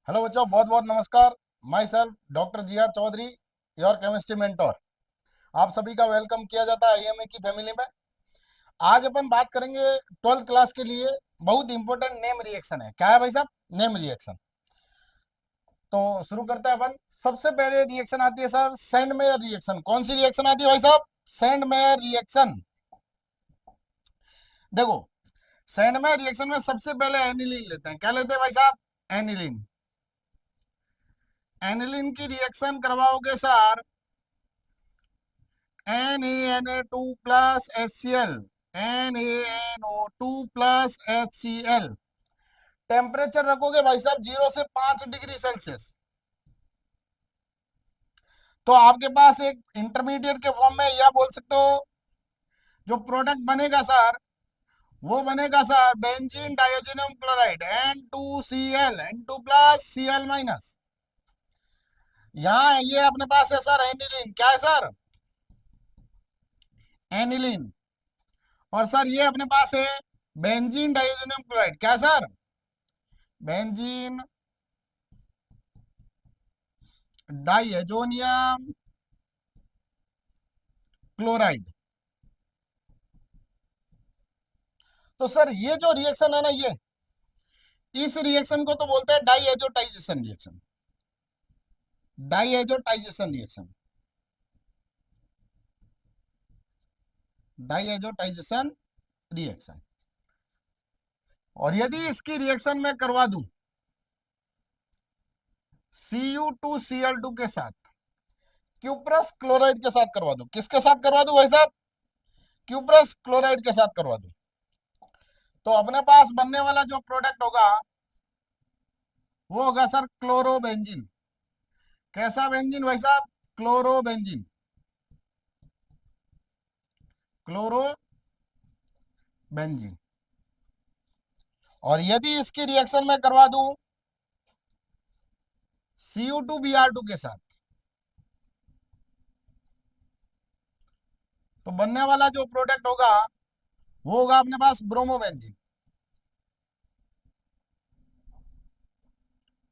Hello बच्चों, बहुत बहुत नमस्कार। Myself doctor G R Chaudhary, your chemistry mentor. आप सभी का वेलकम किया जाता है आईएमए की फैमिली में। आज अपन बात करेंगे 12th क्लास के लिए बहुत इंपॉर्टेंट नेम रिएक्शन है। क्या है भाई साहब? Name reaction. तो शुरू करते हैं अपन। सबसे पहले रिएक्शन आती है सर सेंड मेयर रिएक्शन। कौन सी रिएक्शन आती है भाई साहब? Send mayor reaction. देखो, सेंड मेयर रिएक्शन में सबसे पहले एनिलीन लेते हैं। क्या लेते हैं भाई साहब? एनिलीन। एनिलीन की रिएक्शन करवाओगे sir NaNO2 plus HCl, NaNO2 plus HCl। Temperature रखोगे भाई साहब 0 से 5 डिग्री सेल्सियस। तो आपके पास एक इंटरमीडिएट के फॉर्म में यह बोल सकते हो, जो प्रोडक्ट बनेगा सर वो बनेगा sir benzene diazonium chloride N2Cl, N2 plus Cl minus. यहाँ ये अपने पास है सर एनिलीन। क्या है सर? एनिलीन। और सर ये अपने पास है बेंजीन डाइओजेनियम क्लोराइड। क्या है सर? Benzene diazonium chloride. तो सर ये जो रिएक्शन है ना, ये इस रिएक्शन को तो बोलते हैं diazotisation reaction. Diazotisation reaction. Diazotisation reaction. और यदि इसकी रिएक्शन में करवा दूं Cu2Cl2 के साथ, क्यूप्रस क्लोराइड के साथ करवा दूं। किसके साथ करवा दूं भाई साहब? क्यूप्रस क्लोराइड के साथ करवा दूं, तो अपने पास बनने वाला जो प्रोडक्ट होगा वो होगा सर क्लोरोबेंजीन। कैसा बेंजीन भाई साहब? क्लोरोबेंजीन। क्लोरोबेंजीन। और यदि इसकी रिएक्शन में करवा दूं Cu2Br2 के साथ, तो बनने वाला जो प्रोडक्ट होगा वो होगा अपने पास ब्रोमोबेंजीन।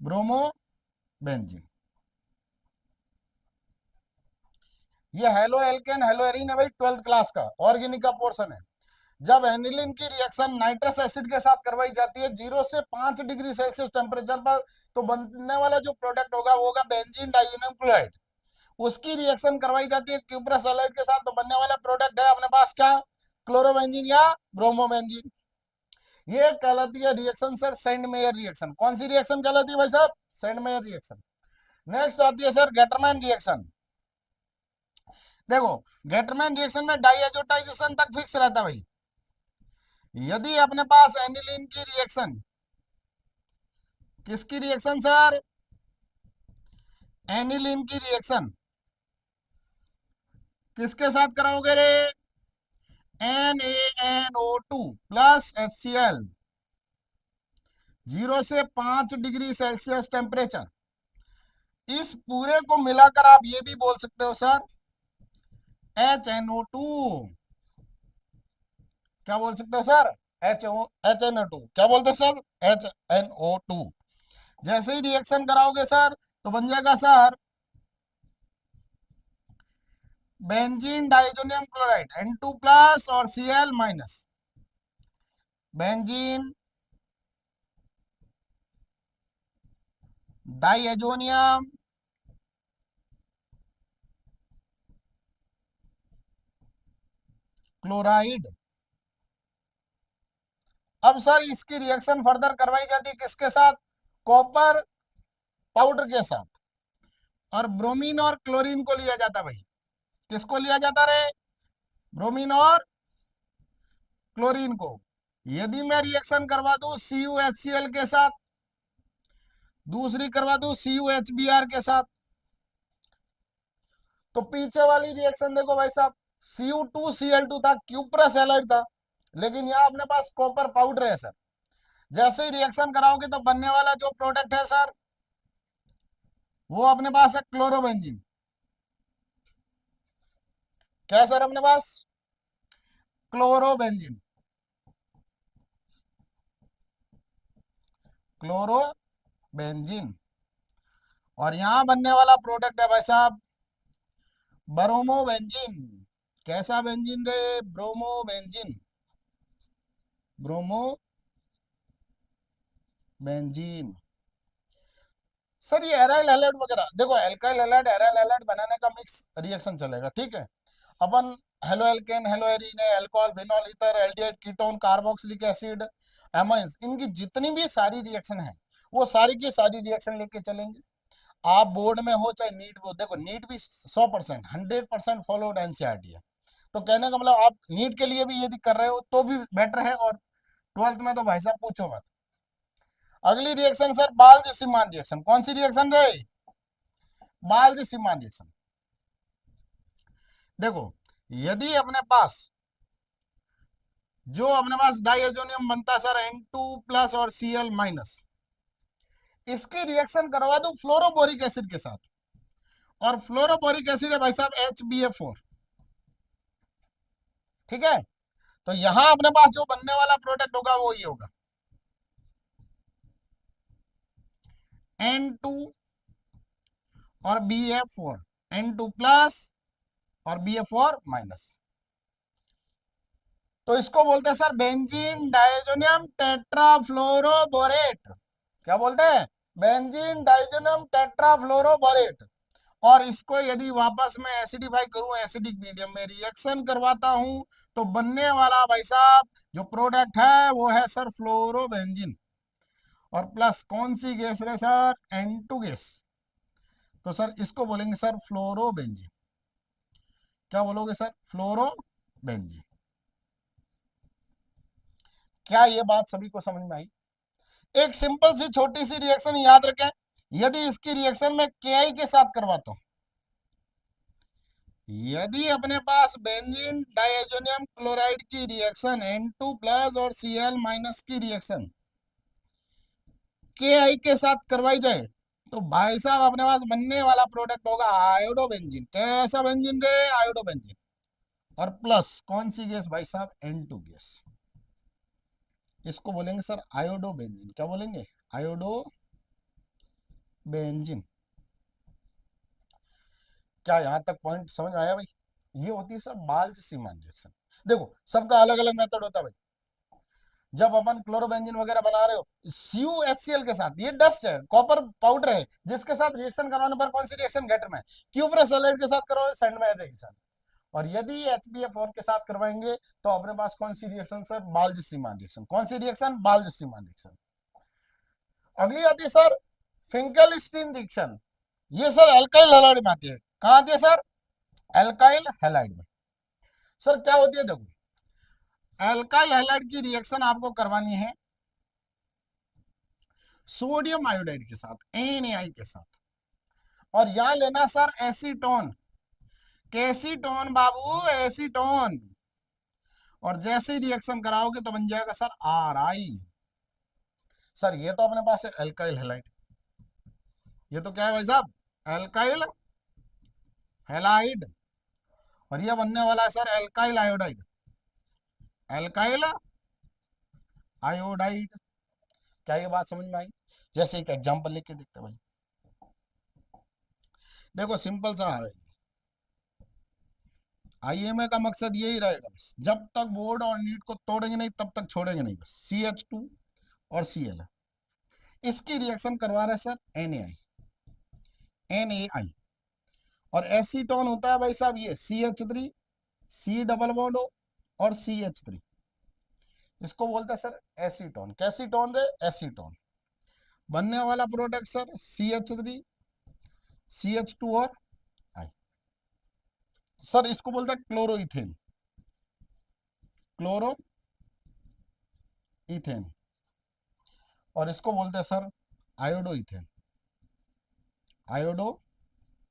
ब्रोमोबेंजीन। ये हेलो एल्केन हेलो एरीन है भाई, 12th क्लास का ऑर्गेनिक का पोर्शन है। जब एनिलीन की रिएक्शन नाइट्रस एसिड के साथ करवाई जाती है 0 से 5 डिग्री सेल्सियस टेम्परेचर पर, तो बनने वाला जो प्रोडक्ट होगा वो होगा बेंजीन डाइओनियम क्लोराइड। उसकी रिएक्शन करवाई जाती है क्यूप्रस सल्फाइड के साथ, तो बनने वाला प्रोडक्ट है अपने पास क्या? क्लोरोबेंजीन या ब्रोमोबेंजीन। ये कहलाती है reaction sir send mayor reaction. कौन सी रिएक्शन कहलाती है भाई साहब? Send mayor reaction. नेक्स्ट आती है सर गेटरमैन रिएक्शन। देखो, गेटरमैन रिएक्शन में डाइएजोटाइजेशन तक फिक्स रहता है भाई। यदि अपने पास एनिलीन की रिएक्शन, किसकी रिएक्शन सर? एनिलीन की रिएक्शन किसके साथ कराओगे रे? NaNO2 प्लस HCl, 0 से 5 डिग्री सेल्सियस टेम्परेचर। इस पूरे को मिलाकर आप ये भी बोल सकते हो सर HNO2। क्या बोल सकते हो सर? HNO2। क्या बोलते सर? HNO2। जैसे ही रिएक्शन कराओगे सर तो बन जाएगा sir benzene diazonium chloride N2 plus और Cl minus. Benzene diazonium chloride. अब सर इसकी रिएक्शन फर्दर करवाई जाती है किसके साथ? कॉपर पाउडर के साथ। और ब्रोमीन और क्लोरीन को लिया जाता भाई। किसको लिया जाता रे? ब्रोमीन और क्लोरीन को। यदि मैं रिएक्शन करवा दूं CuHCl के साथ, दूसरी करवा दूं CuHBr के साथ, तो पीछे वाली रिएक्शन देखो भाई साहब, Cu2Cl2 था, क्यूप्रस हैलाइड था, लेकिन यहाँ अपने पास कॉपर पाउडर है सर। जैसे ही रिएक्शन कराओगे तो बनने वाला जो प्रोडक्ट है सर वो अपने पास है क्लोरोबेंजीन। क्या सर अपने पास? क्लोरोबेंजीन। क्लोरोबेंजीन। और यहां बनने वाला प्रोडक्ट है भाई साहब ब्रोमो बेंजीन। कैसा बेंजीन रे? Bromo benzene, bromo benzene. Sir ये एराइल हैलाइड वगैरह देखो, एल्काइल हैलाइड एराइल हैलाइड बनाने का मिक्स रिएक्शन चलेगा, ठीक है। अपन haloalkane, haloarene, alcohol, phenol ether, aldehyde ketone, carboxylic acid, amines, इनकी जितनी भी सारी रिएक्शन है वो सारी की सारी रिएक्शन लेके चलेंगे। आप बोर्ड में हो चाहे नीट में हो, देखो नीट भी 100% 100% फॉलोड एनसीईआरटी है। तो कहने का मतलब आप नीट के लिए भी यदि कर रहे हो तो भी बेटर है, और ट्वेल्थ में तो भाई साहब पूछो मत। अगली रिएक्शन सर बाल्ज सीमान रिएक्शन। कौन सी रिएक्शन रे? बाल्ज सीमान रिएक्शन। देखो यदि अपने पास जो अपने पास डाइएजोनियम बनता है सर N2+ और Cl-, इसकी रिएक्शन करवा दो फ्लोरोबोरिक एसिड के साथ, और फ्लोरोबोरिक एसिड है भाई साहब HBF4, ठीक है। तो यहां अपने पास जो बनने वाला प्रोडक्ट होगा वो ये होगा N2 और BF4, N2+ और BF4-। तो इसको बोलते हैं सर बेंजीन डाइएजोनियम टेट्राफ्लोरोबोरेट। क्या बोलते हैं? Benzene diazonium tetrafluoroborate. और इसको यदि वापस मैं एसिडिफाई करूं एसिडिक मीडियम में रिएक्शन करवाता हूं तो बनने वाला भाई साहब जो प्रोडक्ट है वो है सर फ्लोरोबेंजीन। और प्लस कौन सी गैस रे सर? N2 gas. तो सर इसको बोलेंगे सर फ्लोरोबेंजीन। क्या बोलोगे सर? फ्लोरोबेंजीन। क्या ये बात सभी को समझ में आई? एक सिंपल सी छोटी सी रिएक्शन याद रखें, यदि इसकी रिएक्शन में KI के साथ करवाता हूं, यदि अपने पास बेंजीन डाइएजोनियम क्लोराइड की रिएक्शन N2+ और Cl- की रिएक्शन KI के साथ करवाई जाए तो भाई साहब अपने पास बनने वाला प्रोडक्ट होगा आयोडोबेंजीन। कैसा बेंजीन रे? आयोडोबेंजीन। और प्लस कौन सी गैस भाई साहब? N2 gas. इसको बोलेंगे सर आयोडोबेंजीन। क्या बोलेंगे? आयोडोबेंजीन। क्या यहां तक पॉइंट समझ में आया भाई? ये होती है सर बाल्ज सीमान रिएक्शन। देखो सबका अलग अलग मेथड होता है भाई। जब अपन क्लोरोबेंजीन वगैरह बना रहे हो CuHCl के साथ, ये डस्ट है, कॉपर पाउडर है, जिसके साथ रिएक्शन करवाने पर कौन सी रिएक्शन? गेटर में। क्यूप्रस हैलाइड के साथ करो सैंड में के साथ। और यदि HBF4 के साथ करवाएंगे तो अपने पास कौन सी रिएक्शन सर? बाल्ज सीमान रिएक्शन। कौन सी रिएक्शन? बाल्ज सीमान रिएक्शन। अगली आती है सर फिंकेलस्टीन रिएक्शन। ये सर एल्काइल हैलाइड में आती है। कहाँ आती है सर? एल्काइल हैलाइड में। सर क्या होती है? देखो एल्काइल हैलाइड की रिएक्शन आपको करवानी है सोडियम आयोडाइड के साथ, NaI के साथ। और यहां लेना सर एसीटोन। कैसीटोन बाबू, एसीटोन। और जैसे ही रिएक्शन कराओगे तो बन जाएगा सर RI। सर ये तो अपने पास है एल्काइल हैलाइड, ये तो क्या है भाई साहब? Alkyl halide. और ये बनने वाला है sir alkyl iodide. Alkyl iodide. क्या ये बात समझ में आई? जैसे एक एग्जांपल लेके देखते हैं भाई। देखो सिंपल सा है, IMA का मकसद यही रहेगा बस, जब तक बोर्ड और नीट को तोड़ेंगे नहीं तब तक छोड़ेंगे नहीं, बस CH2 और Cl। इसकी रिएक्शन करवा रहे हैं सर NaI। और एसीटोन होता है भाई साहब ये CH3 C double bond O और CH3। इसको बोलते हैं सर एसीटोन। कैसीटोन रे? एसीटोन। बनने वाला प्रोडक्ट सर CH3 CH2 और I। सर इसको बोलते हैं क्लोरोइथेन। Chloro ethane. और इसको बोलते हैं sir iodo ethane. Iodo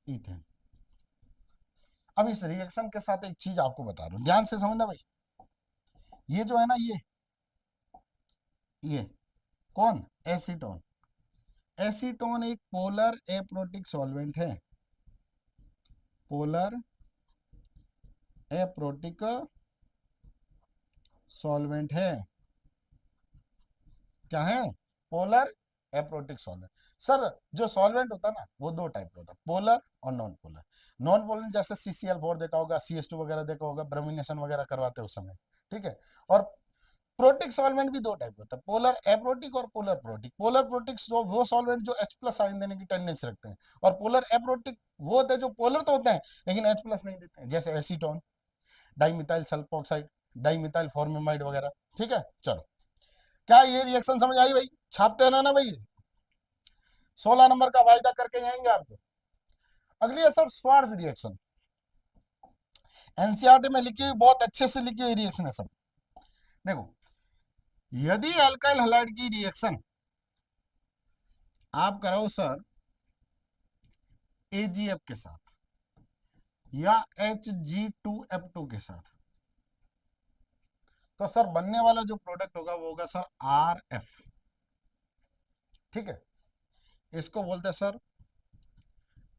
ethane. अब इस रिएक्शन के साथ एक चीज आपको बता रहा हूं, ध्यान से समझना भाई। ये जो है ना, ये कौन? एसीटोन। एसीटोन एक पोलर एप्रोटिक सॉल्वेंट है। पोलर एप्रोटिक सॉल्वेंट है। क्या है? Polar aprotic solvent. सर जो सॉल्वेंट होता है ना वो दो टाइप का होता है, पोलर और नॉन पोलर। नॉन पोलर जैसे CCl4 देखा होगा, CS2 वगैरह देखा होगा, ब्रोमिनेशन वगैरह करवाते हैं उस समय, ठीक है। और प्रोटिक सॉल्वेंट भी दो टाइप होता है, पोलर एप्रोटिक और पोलर प्रोटिक। पोलर प्रोटिक वो सॉल्वेंट जो H+ आयन देने की टेंडेंसी रखते हैं, और पोलर एप्रोटिक वो होते हैं जो पोलर तो होते हैं लेकिन H+ नहीं देते हैं, जैसे एसीटोन, डाइमिथाइल सल्फोक्साइड, डाइमिथाइल फॉर्मेमाइड वगैरह, ठीक है। चलो, क्या ये रिएक्शन समझ आई भाई? छापते रहना ना भाई, 16 नंबर का वायदा करके आएंगे आपको। अगली है सर स्वार्ट्ज रिएक्शन। एनसीईआरटी में लिखी हुई, बहुत अच्छे से लिखी हुई रिएक्शन है सब। देखो, यदि अल्काइल हैलाइड की रिएक्शन आप कराओ सर AgF के साथ या Hg2F2 के साथ, तो सर बनने वाला जो प्रोडक्ट होगा वो होगा सर RF, ठीक है। इसको बोलते हैं sir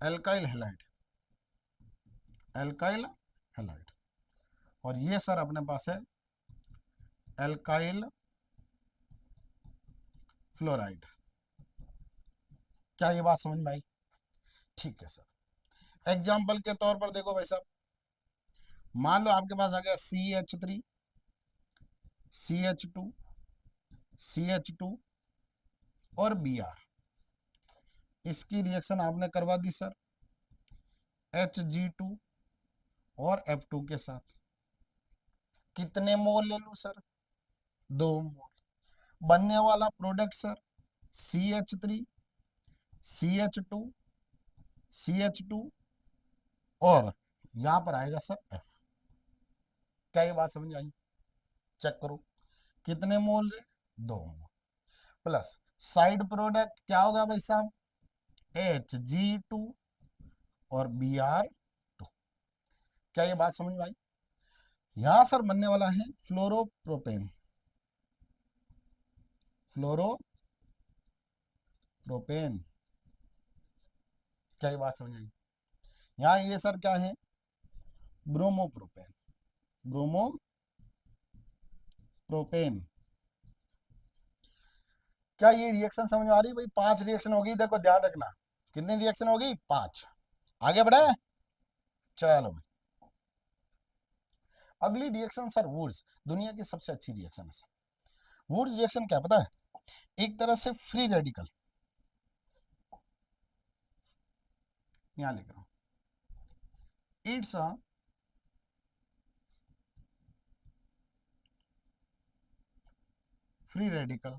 alkyl halide, alkyl halide. और ये सर अपने पास है एल्काइल फ्लोराइड। क्या ये बात समझ में आई? ठीक है सर। एग्जाम्पल के तौर पर देखो भाई साहब, मान लो आपके पास आ गया CH3, CH2, CH2 और Br। इसकी रिएक्शन आपने करवा दी सर Hg2 और F2 के साथ। कितने मोल ले लूं सर? 2 मोल। बनने वाला product sir CH3, CH2, CH2 और यहां पर आएगा सर F। क्या ये बात समझ आई? चेक करो, कितने मोल है? 2 मोल। प्लस साइड प्रोडक्ट क्या होगा भाई साहब? Hg2 और Br2। क्या ये बात समझ में आई? यहां सर बनने वाला है फ्लोरोप्रोपेन, फ्लोरोप्रोपेन। क्या ये बात समझ आई? यहाँ ये सर क्या है? Bromopropane, bromopropane. क्या ये रिएक्शन समझ में आ रही भाई? 5 रिएक्शन होगी, देखो ध्यान रखना। कितनी रिएक्शन होगी? 5। आगे बढ़े, चलो भाई। अगली रिएक्शन सर वुड्स, दुनिया की सबसे अच्छी रिएक्शन है सर। वुड्स रिएक्शन क्या पता है? एक तरह से फ्री रेडिकल, यहां लिख रहा हूं, it's a free radical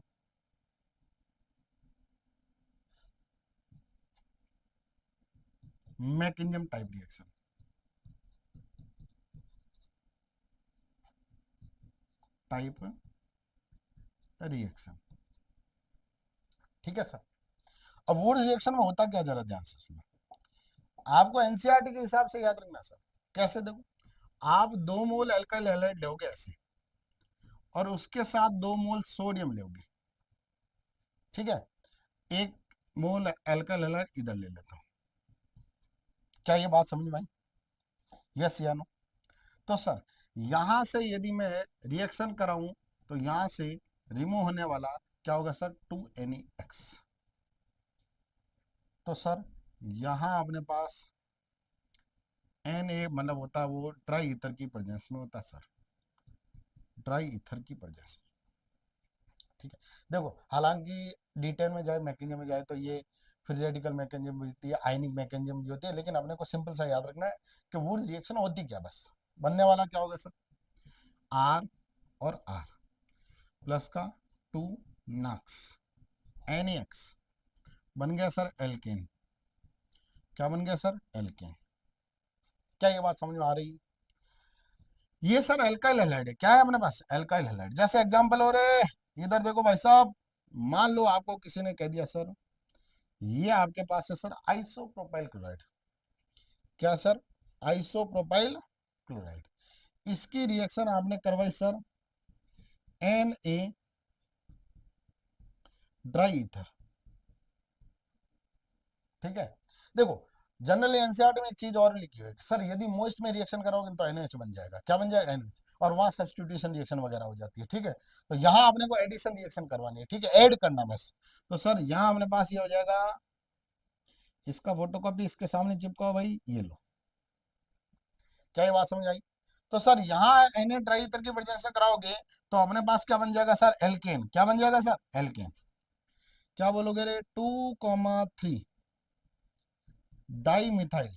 mechanism type reaction, type reaction, ठीक है सर। अब वुड्स रिएक्शन में होता क्या, जरा ध्यान से सुनो। आपको एनसीईआरटी के हिसाब से याद रखना सर। कैसे? देखो, आप 2 मोल अल्काइल हैलाइड लोगे ऐसे, और उसके साथ 2 मोल सोडियम लोगे, ठीक है। 1 मोल अल्काइल हैलाइड इधर ले लेता हूं। क्या ये बात समझ में आई? यस या नो? तो सर यहां से यदि मैं रिएक्शन कराऊं तो यहां से रिमूव होने वाला क्या होगा सर? 2NeX। तो सर यहां अपने पास Na मतलब होता है वो ड्राई ईथर की प्रेजेंस में होता है सर, ड्राई ईथर की प्रेजेंस में, ठीक है। देखो, हालांकि डिटेल में जाए, मैकेनिज्म में जाए तो ये फ्री रेडिकल मैकेनिज्म भी होती है, आयनिक मैकेनिज्म भी होती है, लेकिन अपने को सिंपल सा याद रखना है कि वुड्स रिएक्शन होती क्या, बस बनने वाला क्या होगा सर? R और R प्लस का 2 नक्स NaX बन गया सर एल्केन। क्या बन गया सर? एल्केन। क्या ये बात समझ में आ रही है? ये सर एल्काइल हैलाइड है। क्या है अपने पास? Alkyl halide. जैसे एग्जांपल हो रहे, इधर देखो भाई साहब, मान लो आपको किसी ने कह दिया सर ये आपके पास है सर आइसोप्रोपाइल क्लोराइड। क्या सर? Isopropyl chloride. इसकी रिएक्शन आपने करवाई सर Na ड्राई ईथर, ठीक है। देखो, जनरल एनसीईआरटी में एक चीज और लिखी हुई है सर, यदि मोस्ट में रिएक्शन कराओगे तो एनएच बन जाएगा, क्या बन जाएगा, एनएच, और वहां सब्स्टिट्यूशन रिएक्शन वगैरह हो जाती है, ठीक है। तो यहाँ अपने को एडिशन रिएक्शन करवानी है, ठीक है, ऐड करना बस। तो सर यहाँ अपने पास ये हो जाएगा, इसका फोटोकॉपी इसके सामने चिपकाओ भाई, ये लो, क्या ये बात समझ आई। तो सर यहाँ Na ट्राई ईथर की वजह से कराओगे तो अपने पास क्या बन जाएगा सर, एल्केन, क्या बन जाएगा सर, एल्केन। क्या बोलोगे रे, 2,3 डाई मिथाइल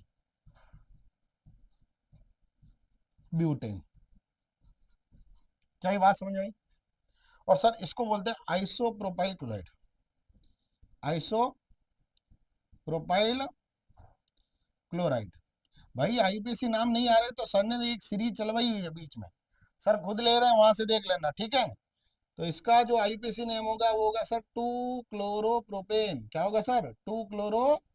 ब्यूटेन, क्या ये बात समझ आई। और सर इसको बोलते हैं आइसोप्रोपाइल क्लोराइड, आइसोप्रोपाइल क्लोराइड। भाई आईपीसी नाम नहीं आ रहे तो सर ने एक सीरीज चलवाई हुई है बीच में, सर खुद ले रहे हैं, वहां से देख लेना, ठीक है। तो इसका जो आईपीसी नेम होगा वो होगा सर 2 क्लोरोप्रोपेन, क्या होगा सर, 2 क्लोरोप्रोपेन।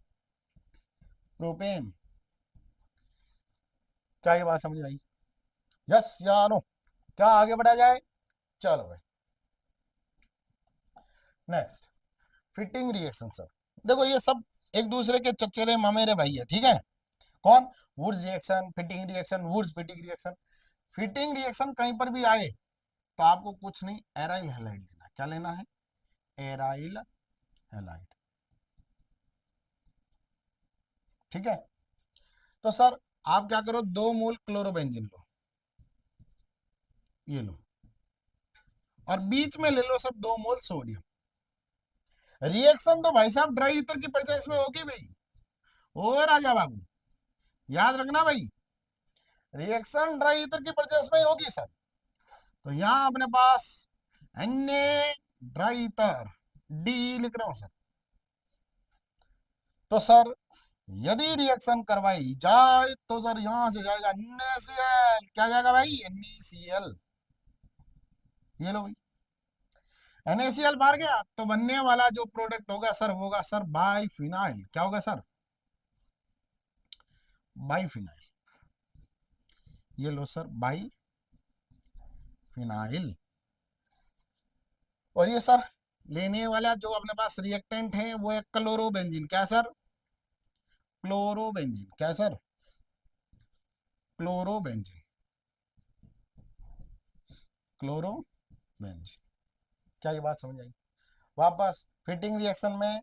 क्या ये बात समझ आई, यस या नो, क्या आगे बढ़ा जाए, चलो भाई नेक्स्ट, फिटिंग रिएक्शन। सर देखो ये सब एक दूसरे के चचेरे ममेरे भाई है, ठीक है। कौन, Wurtz reaction, Fittig reaction, Wurtz Fittig reaction. Fittig reaction कहीं पर भी आए तो आपको कुछ नहीं, एराइल हैलाइड लेना, क्या लेना है, एराइल हैलाइड, ठीक है। तो सर आप क्या करो, 2 मोल क्लोरोबेंजीन लो, ये लो, और बीच में ले लो सर 2 मोल सोडियम। रिएक्शन तो भाई साहब ड्राई ईथर की परचेस में होगी भाई, ओ राजा बाबू, याद रखना भाई, रिएक्शन ड्राई ईथर की परचेस में होगी सर। तो यहां अपने पास Na ड्राई ईथर डी लिख रहा हूं सर। तो सर यदि रिएक्शन करवाई जाए तो सर यहां से जाएगा NaCl, क्या जाएगा भाई, NaCl, ये लो भाई, NaCl बाहर गया तो बनने वाला जो प्रोडक्ट होगा सर वो होगा सर बाइफिनाइल, क्या होगा सर, बाइफिनाइल, ये लो सर बाइफिनाइल। और ये सर लेने वाला जो अपने पास रिएक्टेंट है वो है क्लोरोबेंजीन, क्या सर, क्लोरोबेंजीन, क्या सर, क्लोरोबेंजीन, क्लोरोबेंजीन, क्या ये बात समझ आई। वापस फिटिंग रिएक्शन में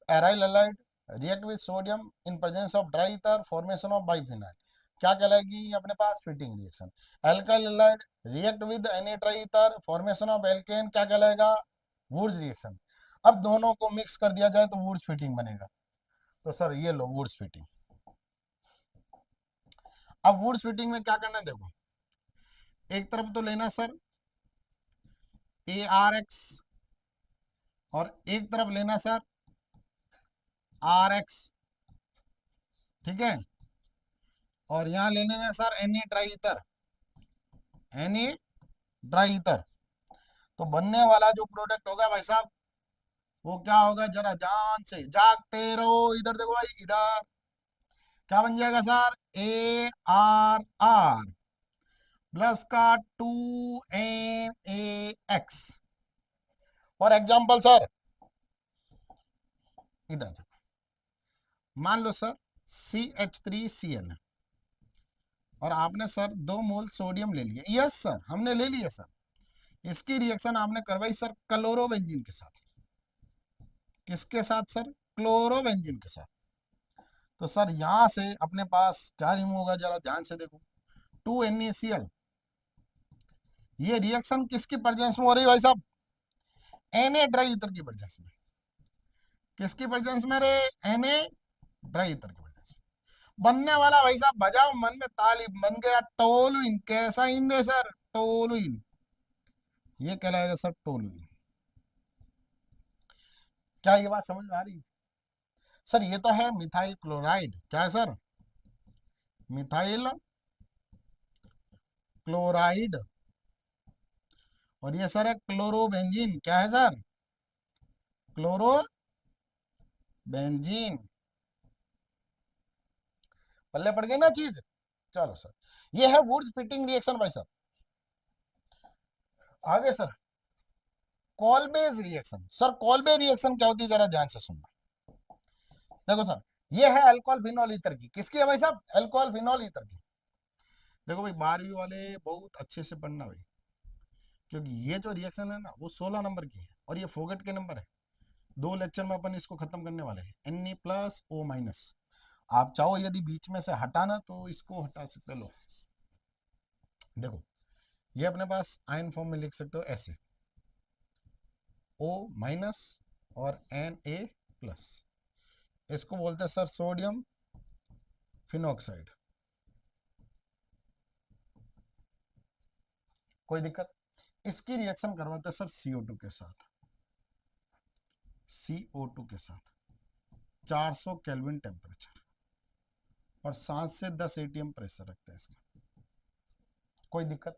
aryl halide react with sodium in presence of dry ether, formation of biphenyl, क्या कहलाएगी अपने पास, Fittig reaction. Alkyl halide react with Na dry ether, formation of alkane, क्या कहलाएगा, वुड्स रिएक्शन। अब दोनों को मिक्स कर दिया जाए तो वुड्स फिटिंग बनेगा। तो सर ये लो वुड्स फिटिंग। अब वुड्स फिटिंग में क्या करना है देखो, एक तरफ तो लेना सर ARX, और एक तरफ लेना सर RX, ठीक है। और यहां ले लेना sir Na dry ether, Na dry ether. तो बनने वाला जो प्रोडक्ट होगा भाई साहब वो क्या होगा, जरा ध्यान से जागते रहो, इधर देखो भाई, इधर क्या बन जाएगा सर, ARR प्लस का 2NaX। फॉर एग्जाम्पल सर इधर मान लो सर CH3Cl और आपने सर 2 मोल सोडियम ले लिया, यस सर हमने ले लिया सर। इसकी रिएक्शन आपने करवाई सर क्लोरोबेंजीन के साथ, किसके साथ सर, क्लोरोबेंजीन के साथ। तो सर यहां से अपने पास क्या रिमूव होगा, जरा ध्यान से देखो, 2NaCl। ये रिएक्शन किसकी प्रेजेंस में हो रही है भाई साहब, Na ड्राई ईथर की प्रेजेंस में, किसकी प्रेजेंस में रे, Na ड्राई ईथर की प्रेजेंस में। बनने वाला भाई साहब बजाओ मन में ताली, बन गया टोलुइन, कैसा इन रे सर, टोलुइन, ये कहलाएगा सर टोलुइन। क्या ये बात समझ में आ रही है सर, ये तो है मिथाइल क्लोराइड, क्या है सर, मिथाइल क्लोराइड। और ये सर है क्लोरोबेंजीन, क्या है सर, क्लोरोबेंजीन। पल्ले पड़ गई ना चीज। चलो सर ये है वुड्स फिटिंग रिएक्शन भाई साहब। आगे सर कॉलबेज रिएक्शन। सर कॉलबेज रिएक्शन क्या होती है, जरा ध्यान से सुनना। देखो सर ये है अल्कोहल फिनॉल ईथर की। किसकी है भाई साहब? अल्कोहल फिनॉल ईथर की। देखो भाई 12वीं वाले बहुत अच्छे से पढ़ना भाई, क्योंकि ये जो रिएक्शन है ना वो 16 नंबर की है और ये फोगट के नंबर है। 2 लेक्चर में अपन इसको खत्म करने वाले हैं। Na+O-। आप चाहो यदि बीच में से हटाना तो इसको हटा सकते लो। देखो ये अपने पास आयन फॉर्म में लिख सकते हो ऐसे, O- और Na+। इसको बोलते हैं सर सोडियम फिनॉक्साइड। कोई दिक्कत? इसकी रिएक्शन करवाते हैं सर CO2 के साथ। CO2 के साथ 400 केल्विन टेम्परेचर और 7 से 10 ATM प्रेशर रखते हैं इसका। कोई दिक्कत?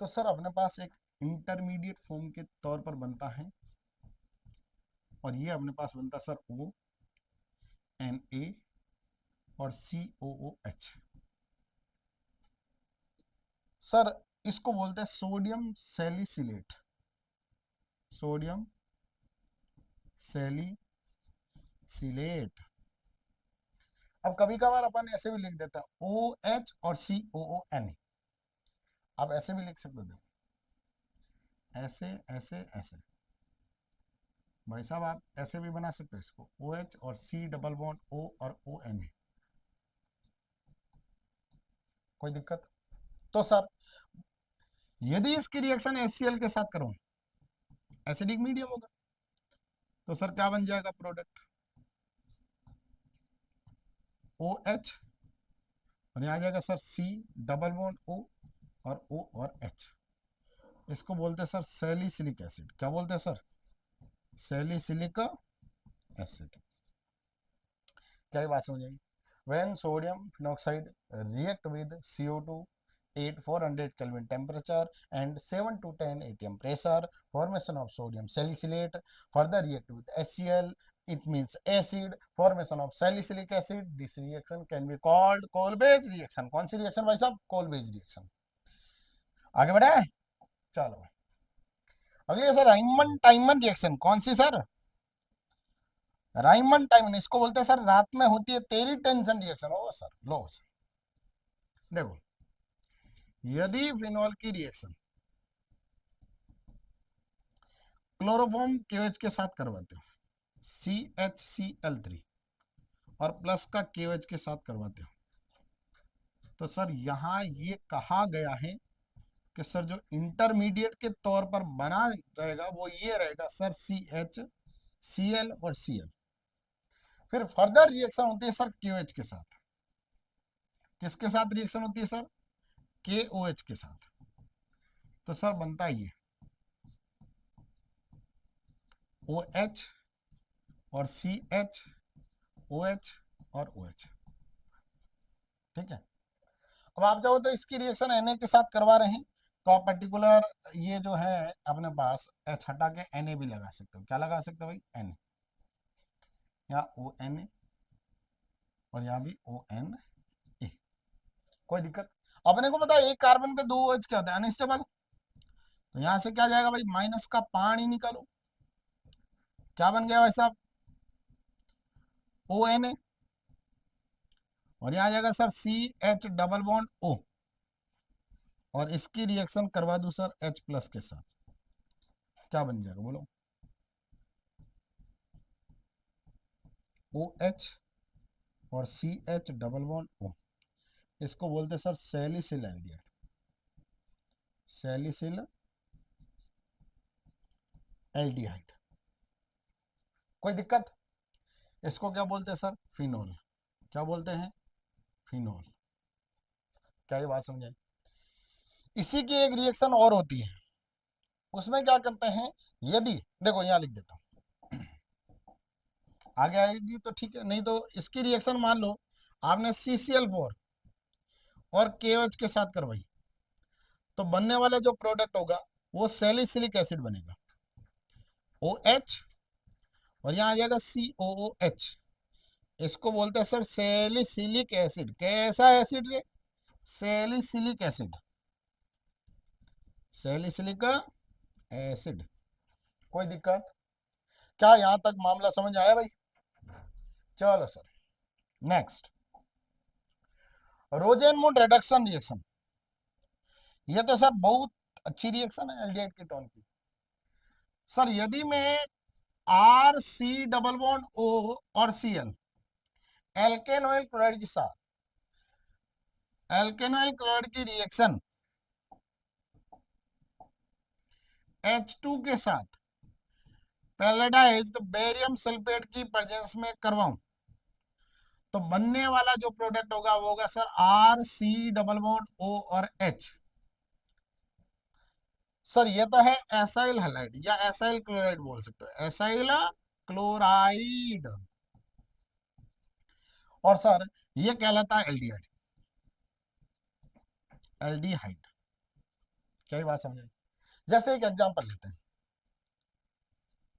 तो सर अपने पास एक इंटरमीडिएट फॉर्म के तौर पर बनता है और ये अपने पास बनता है सर ONA और COOH। सर इसको बोलते हैं सोडियम सैलिसिलेट। Sodium salicylate. अब कभी कभार अपन ऐसे भी लिख देता है OH और COONA। आप ऐसे भी लिख सकते हो, ऐसे ऐसे ऐसे। भाई साहब आप ऐसे भी बना सकते हो इसको, OH और C डबल बॉन्ड O और ONA। कोई दिक्कत? तो सर यदि इसकी रिएक्शन HCl के साथ करूं, एसिडिक मीडियम होगा, तो सर क्या बन जाएगा प्रोडक्ट? OH और यहाँ आ जाएगा sir C double bond O और O और H। इसको बोलते हैं सर सैलिसिलिक एसिड। क्या बोलते हैं सर? Salicylic acid. क्या ये बात समझ आई? When sodium phenoxide react with CO2 at 400 Kelvin temperature and 7 to 10 atm pressure, formation of sodium salicylate further react with HCl, it means acid, formation of salicylic acid. This reaction can be called Kolbe's reaction। कौन सी reaction भाई साहब? Kolbe's reaction। आगे बढ़े? चलो अगली है sir Riemann टाइमन reaction. कौन सी सर? राइमन टाइमन। इसको बोलते हैं सर रात में होती है तेरी टेंशन रिएक्शन। ओ सर लो सर, देखो यदि फिनॉल की रिएक्शन क्लोरोफॉर्म KOH के साथ करवाते हो, CHCl3 और प्लस का KOH के साथ करवाते हो, तो सर यहां ये कहा गया है कि सर जो इंटरमीडिएट के तौर पर बना रहेगा वो ये रहेगा सर CHCl और Cl। फिर फर्दर रिएक्शन होती है सर KOH के साथ। किसके साथ रिएक्शन होती है सर? KOH के साथ। तो सर बनता है ये OH और CH, OH और OH। ठीक है। अब आप चाहो तो इसकी रिएक्शन Na के साथ करवा रहे हैं तो आप पर्टिकुलर ये जो है अपने पास H हटा के Na भी लगा सकते हो। क्या लगा सकते हो भाई? Na। यहाँ ONA और यहाँ भी ONA। कोई दिक्कत? अपने को पता है एक कार्बन पे 2 OH क्या होता है? अनस्टेबल। तो यहां से क्या जाएगा भाई? माइनस का पानी निकालो। क्या बन गया भाई साहब? ONA और यहाँ जाएगा sir CH double bond O और इसकी रिएक्शन करवा दूं सर H+ के साथ। क्या बन जाएगा बोलो? OH और CH डबल बॉन्ड O। इसको बोलते sir salicyl aldehyde. Salicyl aldehyde. कोई दिक्कत? इसको क्या बोलते हैं सर? फिनोल। क्या बोलते हैं? फिनोल। क्या ये बात समझ आई? इसी की एक रिएक्शन और होती है, उसमें क्या करते हैं, यदि देखो यहां लिख देता हूं, आगे आएगी तो ठीक है, नहीं तो इसकी रिएक्शन मान लो आपने CCl4 और KOH के साथ करवाई तो बनने वाला जो प्रोडक्ट होगा वो सैलिसिलिक एसिड बनेगा। OH और यहाँ आ जाएगा COOH। इसको बोलते हैं सर सैलिसिलिक एसिड। कैसा एसिड रे? Salicylic acid. Salicylic acid. कोई दिक्कत? क्या यहां तक मामला समझ आया भाई? चलो सर नेक्स्ट, रोजेनमूड रिडक्शन रिएक्शन। ये तो सर बहुत अच्छी रिएक्शन है एल्डिहाइड कीटोन की। सर यदि मैं R C double bond O और C L alkanoyl chloride के साथ, एल्केन ऑयल क्लोराइड की रिएक्शन H2 के साथ पैलेडाइज्ड बेरियम सल्फेट की प्रेजेंस में करवाऊं तो बनने वाला जो प्रोडक्ट होगा वो होगा sir R C double bond O और H। सर ये तो है एसाइल हैलाइड या एसाइल क्लोराइड बोल सकते हो, एसाइल क्लोराइड। और सर ये कहलाता है एल्डिहाइड, एल्डिहाइड। क्या ये बात समझे? जैसे एक एग्जांपल लेते हैं,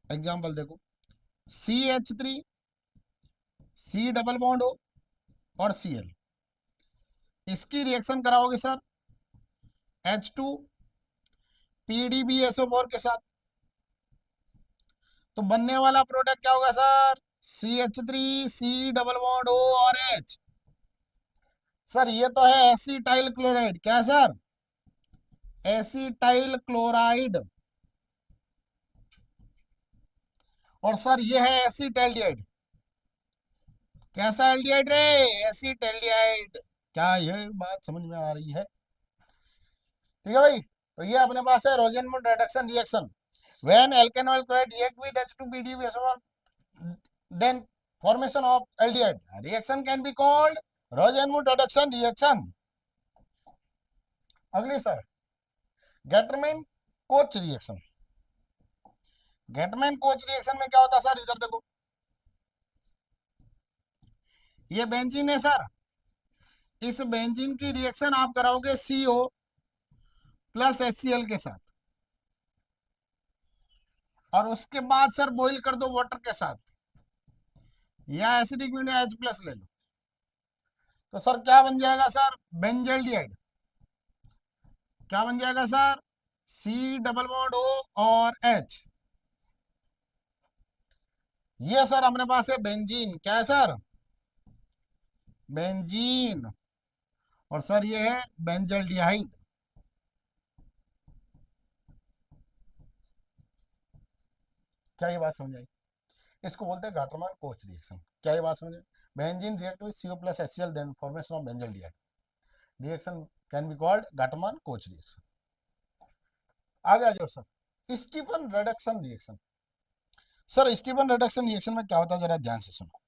एग्जांपल देखो, CH3 C double bond O और Cl, इसकी रिएक्शन कराओगे सर H2 PDBSO4 के साथ, तो बनने वाला प्रोडक्ट क्या होगा sir CH3 C double bond O और H। सर ये तो है एसिटाइल क्लोराइड, क्या है सर? Acetyl chloride. और सर ये है एसिटैल्डिहाइड। कैसा एल्डिहाइड रे? एसिटैल्डिहाइड। क्या ये बात समझ में आ रही है? ठीक है भाई, तो ये अपने पास है Rosenmund reduction reaction. When alkanoyl chloride react with H2PDBSO4 then formation of aldehyde reaction can be called Rosenmund reduction reaction। अगली sir Gattermann coach reaction. Gattermann coach reaction में क्या होता है सर? इधर देखो, ये बेंजीन है सर, इस बेंजीन की रिएक्शन आप कराओगे CO प्लस HCl के साथ, और उसके बाद सर बॉइल कर दो वाटर के साथ, या एसिडिक मीडियम H+ ले लो, तो सर क्या बन जाएगा सर? बेंजल्डिहाइड। क्या बन जाएगा sir? C double bond O और H। ये सर अपने पास है बेंजीन। क्या है सर? बेंजीन। और सर ये है बेंजल्डिहाइड। क्या ये बात समझ आई? इसको बोलते हैं गाटरमान कोच रिएक्शन। क्या ये बात समझ आई? Benzene react with CO plus HCl then formation of benzaldehyde reaction can be called Gattermann Koch reaction. आगे आ जाओ sir, Stephen reduction reaction. Sir Stephen reduction reaction में क्या होता है जरा ध्यान से सुनो।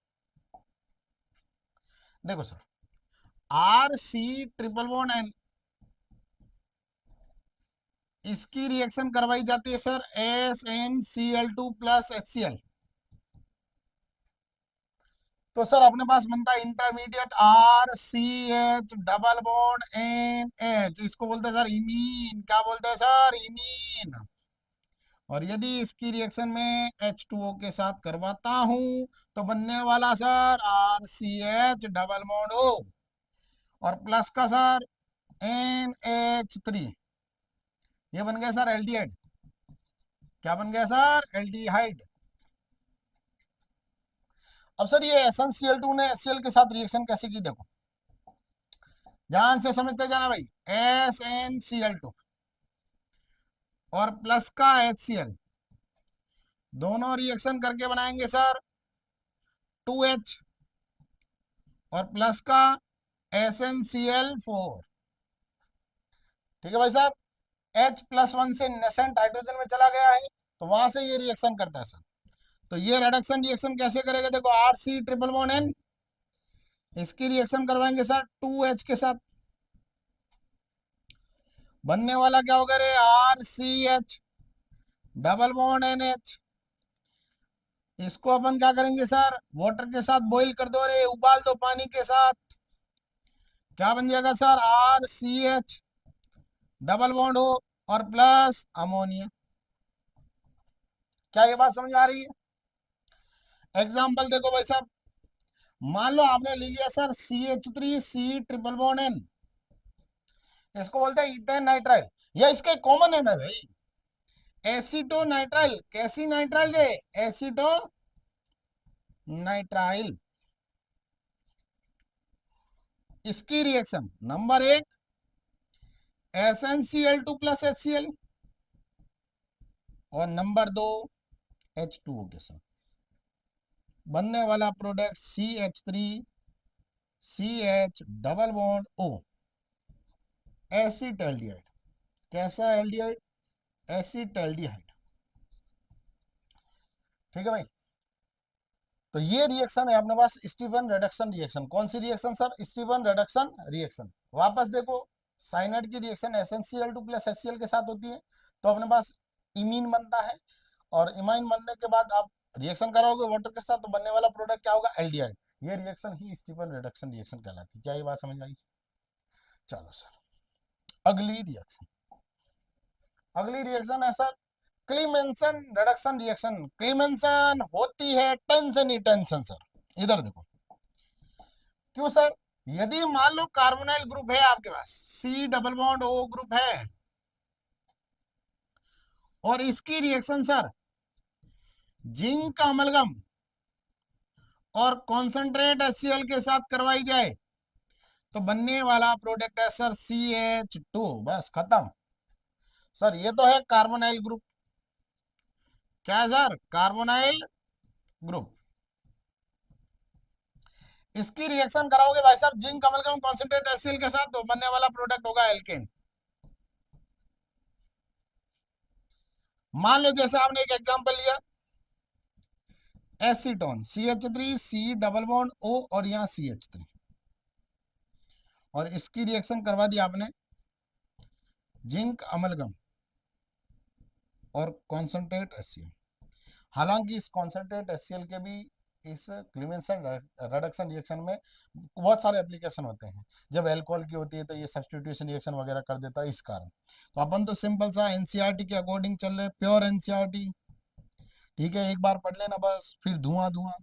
देखो sir, R C triple bond N, इसकी रिएक्शन करवाई जाती है सर SnCl2 प्लस HCl, तो सर अपने पास बनता है intermediate RCH double bond NH, इसको बोलते हैं सर इमीन। क्या बोलते हैं सर? इमीन। और यदि इसकी रिएक्शन में H2O के साथ करवाता हूं तो बनने वाला sir RCH double bond O और प्लस का सर NH3, ये बन गया सर एल्डिहाइड। क्या बन गया सर? एल्डिहाइड। अब सर ये SnCl2 ने HCl के साथ रिएक्शन कैसे की देखो, ध्यान से समझते जाना भाई। SnCl2 और प्लस का HCl दोनों रिएक्शन करके बनाएंगे सर 2H और प्लस का SnCl4। ठीक है भाई साहब, H+1 से नेसेंट हाइड्रोजन में चला गया है तो वहां से ये रिएक्शन करता है सर। तो ये रिडक्शन रिएक्शन कैसे करेगा देखो, RC ट्रिपल बॉन्ड N, इसकी रिएक्शन करवाएंगे सर 2H के साथ, बनने वाला क्या होगा रे? RCH double bond NH। इसको अपन क्या करेंगे सर? वाटर के साथ बॉईल कर दो रे, उबाल दो पानी के साथ। क्या बन जाएगा सर? RCH डबल बॉन्ड हो और प्लस अमोनिया। क्या ये बात समझ आ रही है? एग्जाम्पल देखो भाई साहब, मान लो आपने ले लिया sir CH3 C triple bond N, इसको बोलते हैं इथेन नाइट्राइल, या इसके कॉमन नेम है भाई एसीटो नाइट्राइल। कैसी नाइट्राइल रे? Aceto nitrile. इसकी रिएक्शन नंबर एक SnCl2 प्लस HCl और नंबर दो H2O के साथ बनने वाला product CH3CH double bond O acetaldehyde. कैसा एल्डिहाइड? एसिटल्डिहाइड। ठीक है भाई। तो ये रिएक्शन है अपने पास स्टीफन रिडक्शन रिएक्शन। कौन सी reaction sir? Stephen reduction reaction. वापस देखो, साइनाइड की रिएक्शन SnCl2 प्लस HCl के साथ होती है तो अपने पास इमीन बनता है, और इमाइन बनने के बाद आप रिएक्शन कराओगे वाटर के साथ तो बनने वाला प्रोडक्ट क्या होगा? एल्डिहाइड। ये रिएक्शन ही स्टीफन रिडक्शन रिएक्शन कहलाती है। क्या ये बात समझ आई? चलो सर, अगली रिएक्शन। अगली रिएक्शन है सर क्लीमेंसन रिडक्शन रिएक्शन। क्लीमेंसन होती है टेंशन ही टेंशन सर। इधर देखो, क्यों सर? यदि मान लो कार्बोनाइल ग्रुप है आपके पास, C double bond O group है, और इसकी रिएक्शन सर जिंक का अमलगम और कॉन्सेंट्रेट HCl के साथ करवाई जाए तो बनने वाला प्रोडक्ट है सर CH2। बस खत्म सर। ये तो है कार्बोनाइल ग्रुप। क्या है सर? Carbonyl group. इसकी रिएक्शन कराओगे भाई साहब जिंक अमलगम कॉन्सेंट्रेट HCl के साथ तो बनने वाला प्रोडक्ट होगा एल्केन। मान लो जैसे आपने एक एग्जांपल लिया acetone CH3C double bond O और यहां CH3, और इसकी रिएक्शन करवा दी आपने जिंक अमलगम और कॉन्सेंट्रेट HCl। हालांकि इस कॉन्सेंट्रेट HCl के भी इस क्लीमेंसन रिडक्शन रिएक्शन में बहुत सारे एप्लीकेशन होते हैं। जब अल्कोहल की होती है तो ये सब्स्टिट्यूशन रिएक्शन वगैरह कर देता है, इस कारण। तो अपन तो सिंपल सा एनसीईआरटी के अकॉर्डिंग चल रहे, प्योर एनसीईआरटी। ठीक है, एक बार पढ़ लेना बस, फिर धुआं धुआं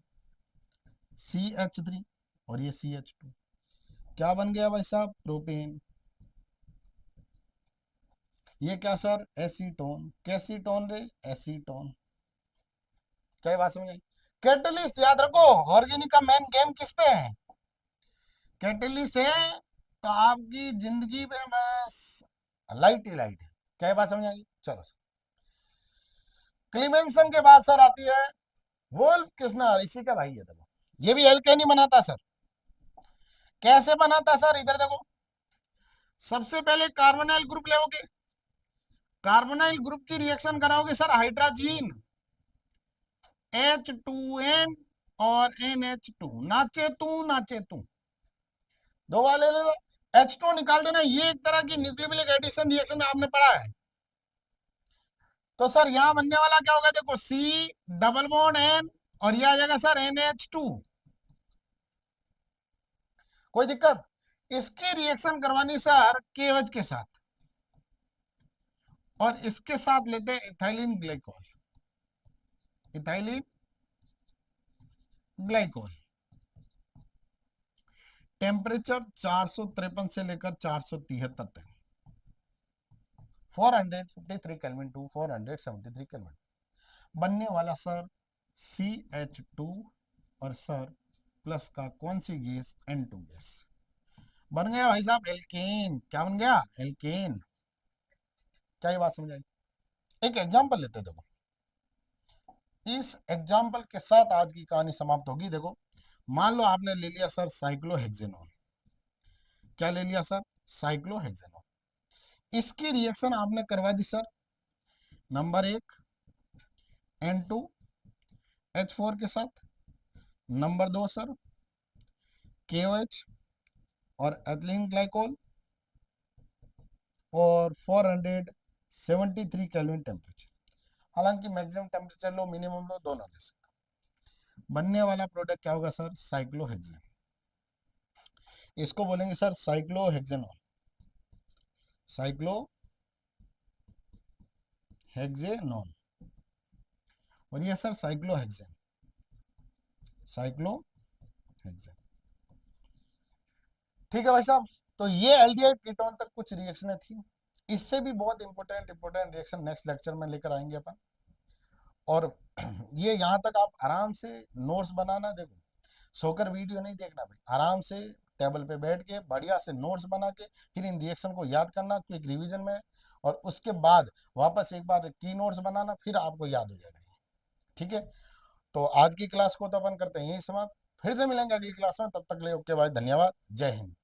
CH3 और ये CH2 क्या बन गया भाई साहब? प्रोपेन। ये क्या सर? एसीटोन। कैसीटोन रे? एसीटोन। क्या बात समझ आई? कैटलिस्ट याद रखो, ऑर्गेनिक का मेन गेम किस पे है? कैटलिस्ट है तो आपकी जिंदगी में बस लाइट ही लाइट है। क्या बात समझ आई? चलो सर, क्लीमेंसन के बाद सर आती है वोल्फ किस्नर। इसी का भाई है, देखो ये भी एल्केनी बनाता सर। कैसे बनाता सर? इधर देखो, सबसे पहले कार्बोनाइल ग्रुप लोगे, कार्बोनाइल ग्रुप की रिएक्शन कराओगे सर हाइड्रोजन H2N और NH2। नाचे तू दो वाले ले लो, H2 निकाल देना। ये एक तरह की न्यूक्लियोफिलिक एडिशन रिएक्शन आपने पढ़ा है। तो सर यहां बनने वाला क्या होगा? देखो C डबल बॉन्ड N और ये आ जाएगा सर NH2। कोई दिक्कत? इसकी रिएक्शन करवानी सर KOH के साथ, और इसके साथ लेते हैं ethylene glycol. Ethylene glycol temperature 453 से लेकर 473 तक, 453 केल्विन टू 473 केल्विन। बनने वाला सर CH2 और सर प्लस का कौन सी गैस? N2 gas. बन गया भाई साहब एल्केन। क्या बन गया? एल्केन। क्या ये बात समझ आई? एक एग्जांपल लेते हैं, देखो इस एग्जांपल के साथ आज की कहानी समाप्त होगी। देखो मान लो आपने ले लिया सर साइक्लोहेक्सेनॉन। क्या ले लिया सर? साइक्लोहेक्सेनॉन। इसकी रिएक्शन आपने करवा दी सर नंबर एक N2H4 के साथ, नंबर दो सर KOH और एथिलीन ग्लाइकोल, और 473 केल्विन टेम्परेचर। हालांकि मैक्सिमम टेम्परेचर लो मिनिमम लो दोनों ले सकते। बनने वाला प्रोडक्ट क्या होगा सर? साइक्लोहेक्सेन। इसको बोलेंगे सर साइक्लोहेक्सेनॉन। साइक्लोहेक्सेनॉन और ये सर साइक्लोहेक्सेन। साइक्लोहेक्सेन। ठीक है भाई साहब। तो ये एल्डिहाइड कीटोन तक कुछ रिएक्शनें थी। इससे भी बहुत इंपॉर्टेंट रिएक्शन नेक्स्ट लेक्चर में लेकर आएंगे अपन। और ये यहाँ तक आप आराम से नोट्स बनाना। देखो सोकर वीडियो नहीं देखना भाई, आराम से टेबल पे बैठ के बढ़िया से नोट्स बना के फिर इन रिएक्शन को याद करना क्विक रिवीजन में, और उसके बाद वापस एक बार की नोट्स बनाना, फिर आपको याद हो जाएगा। ठीक है, तो आज की क्लास को तो अपन करते हैं यही समाप्त, फिर से मिलेंगे अगली क्लास में, तब तक ले ओके भाई, धन्यवाद, जय हिंद।